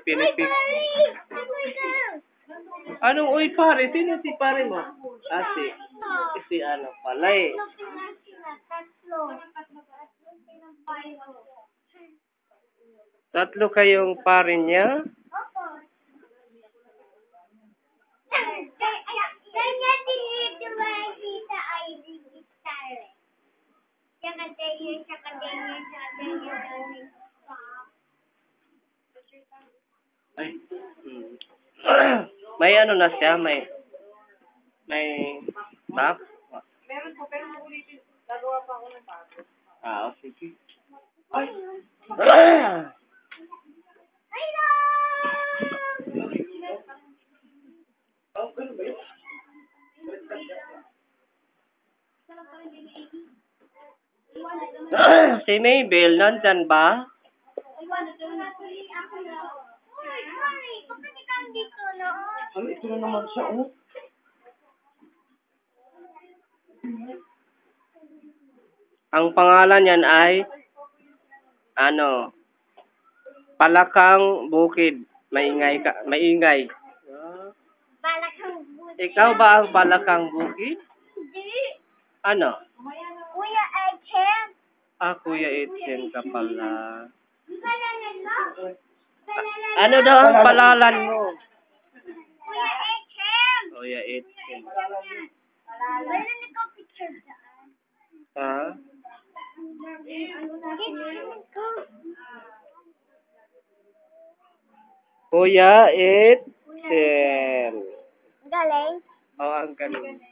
Pinipip. Anong uy pare? Sino si pare mo? Si ano pala eh. Tatlo kayong pare niya? Ay. May ano na siya, may map? Meron po, pero ulitin. Gagawa pa ako ng bago. Sige. Ay. Si Mabel, nandyan ba? Ito na naman siya, oh. Ang pangalan niyan ay Palakang Bukid. Maingay. Palakang Bukid. Ikaw ba ang Palakang Bukid? Hindi. Ano? Kuya Etienne. Kuya Etienne ka pala. Palalan mo? Ano daw ang palalan mo? Kuya Etienne. Kuya Etienne. Wala na ko picture dyan. Ha? Kuya Etienne. Galing. Ang galing.